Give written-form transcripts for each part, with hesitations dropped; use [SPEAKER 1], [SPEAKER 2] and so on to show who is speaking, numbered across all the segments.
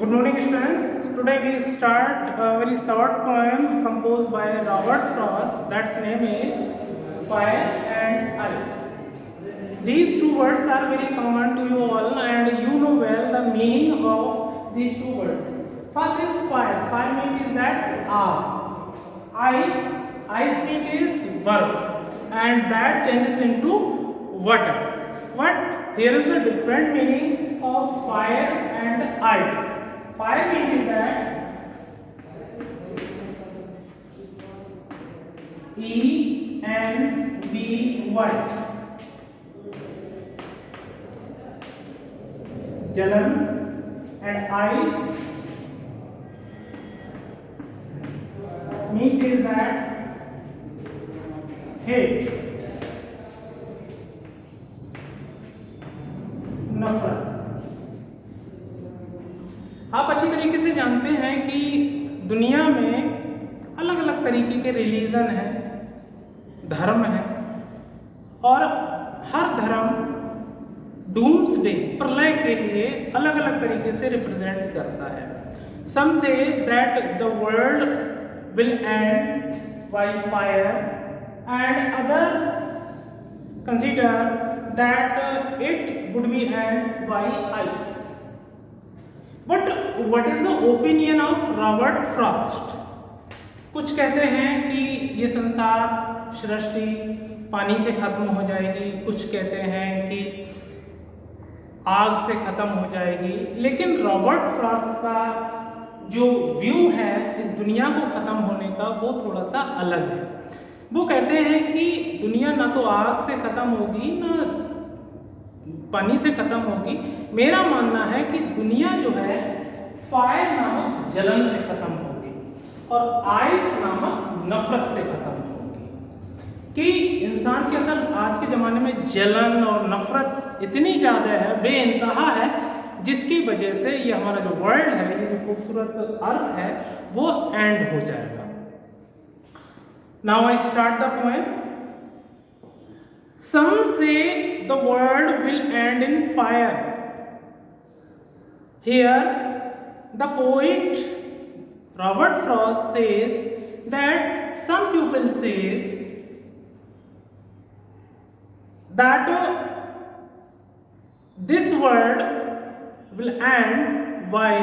[SPEAKER 1] Good morning, students. Today we start a very short poem composed by Robert Frost. That's name is Fire and Ice. These two words are very common to you all, and you know well the meaning of these two words. First is fire. Fire means is that ice means is verb, and that changes into water. What? Here is a different meaning of fire and ice. Fire means that ENVY, jalan, and ice means is that hate, नफरत। आप अच्छी तरीके से जानते हैं कि दुनिया में अलग अलग तरीके के रिलीजन हैं, धर्म हैं, और हर धर्म डूम्सडे, प्रलय के लिए अलग अलग तरीके से रिप्रेजेंट करता है। Some say that the world will end by fire and others consider that it would be end by ice. But what is the opinion of Robert Frost? कुछ कहते हैं कि ये संसार सृष्टि पानी से खत्म हो जाएगी, कुछ कहते हैं कि आग से खत्म हो जाएगी, लेकिन रॉबर्ट फ्रॉस्ट का जो व्यू है इस दुनिया को खत्म होने का वो थोड़ा सा अलग है। वो कहते हैं कि दुनिया ना तो आग से खत्म होगी ना पानी से खत्म होगी। मेरा मानना है कि दुनिया जो है फायर नामक जलन से खत्म होगी और आइस नामक नफरत से खत्म होगी। कि इंसान के अंदर आज के ज़माने में जलन और नफरत इतनी ज़्यादा है, बेइंतहा है, जिसकी वजह से ये हमारा जो वर्ल्ड है, ये जो खूबसूरत अर्थ है, वो एंड हो जाएगा। Now I start the poem. Some say the world will end in fire. Here, the poet Robert Frost says that some people says that this world will end by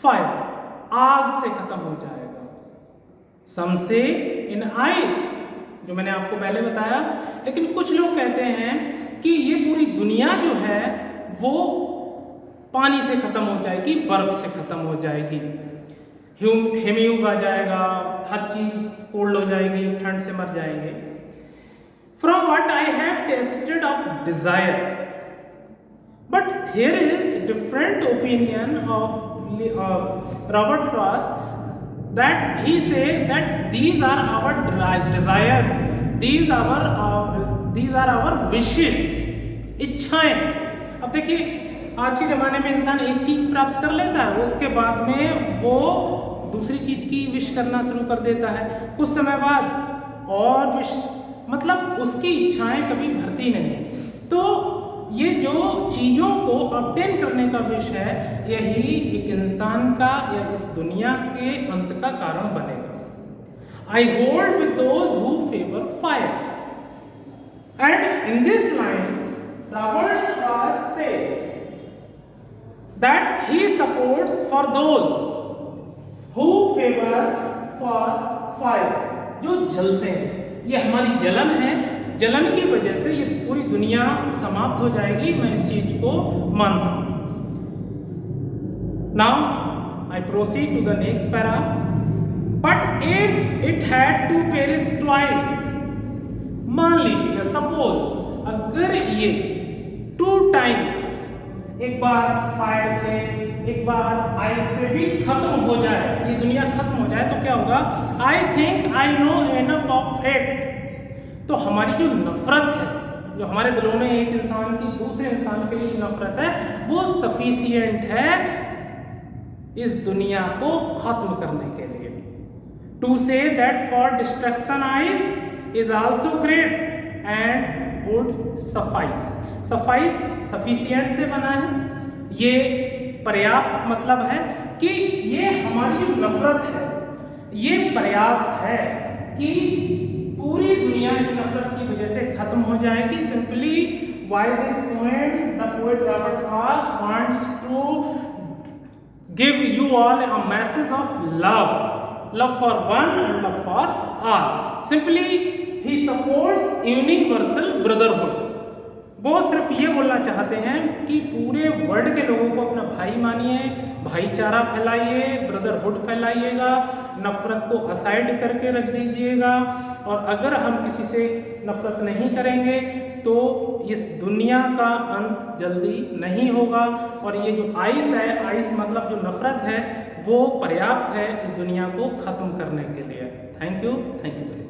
[SPEAKER 1] fire. आग से खत्म हो जाएगा। Some say in ice, जो मैंने आपको पहले बताया, लेकिन कुछ लोग कहते हैं कि ये पूरी दुनिया जो है वो पानी से खत्म हो जाएगी, बर्फ से खत्म हो जाएगी, हिमयुग आ जाएगा, हर चीज कोल्ड हो जाएगी, ठंड से मर जाएंगे। From what I have tasted of desire, but here is different opinion of Robert Frost. That he says that these are our desires, these are our wishes, इच्छाएं। अब देखिए आज के ज़माने में इंसान एक चीज़ प्राप्त कर लेता है, उसके बाद में वो दूसरी चीज़ की विश करना शुरू कर देता है, कुछ समय बाद और विश, मतलब उसकी इच्छाएं कभी भरती नहीं। तो ये जो चीज़ों को ऑब्टेन करने का विश है, यही एक इंसान का या इस दुनिया के अंत का कारण बनेगा। I hold with those who favour fire, and in this line Robert Frost says that he supports for those who favours for fire, जो जलते हैं। ये हमारी जलन है, जलन की वजह से ये पूरी दुनिया समाप्त हो जाएगी, मैं इस चीज को मानता हूं। Now I proceed to the next para. But if it had to perish twice, मान लीजिए सपोज अगर ये 2 टाइम्स, एक बार फायर से एक बार आइस से भी खत्म हो जाए, ये दुनिया खत्म हो जाए, तो क्या होगा? I think I know enough of hate. तो हमारी जो नफरत है, जो हमारे दिलों में एक इंसान की दूसरे इंसान के लिए नफरत है, वो सफिशिएंट है इस दुनिया को खत्म करने के लिए। To say that for destruction ice is also great and would suffice. Suffice sufficient से बना है, ये पर्याप्त मतलब है कि ये हमारी जो नफरत है ये पर्याप्त है कि पूरी दुनिया इस नफरत की वजह से खत्म हो जाएगी। Simply why this poem the poet Robert Frost wants to give you all a message of love for one and love for all. Simply he supports universal brotherhood. वो सिर्फ ये बोलना चाहते हैं कि पूरे वर्ल्ड के लोगों को अपना भाई मानिए, भाईचारा फैलाइए, ब्रदरहुड फैलाइएगा, नफरत को असाइड करके रख दीजिएगा। और अगर हम किसी से नफरत नहीं करेंगे तो इस दुनिया का अंत जल्दी नहीं होगा। और ये जो आइस है, आइस मतलब जो नफरत है, वो पर्याप्त है इस दुनिया को ख़त्म करने के लिए। Thank you very much.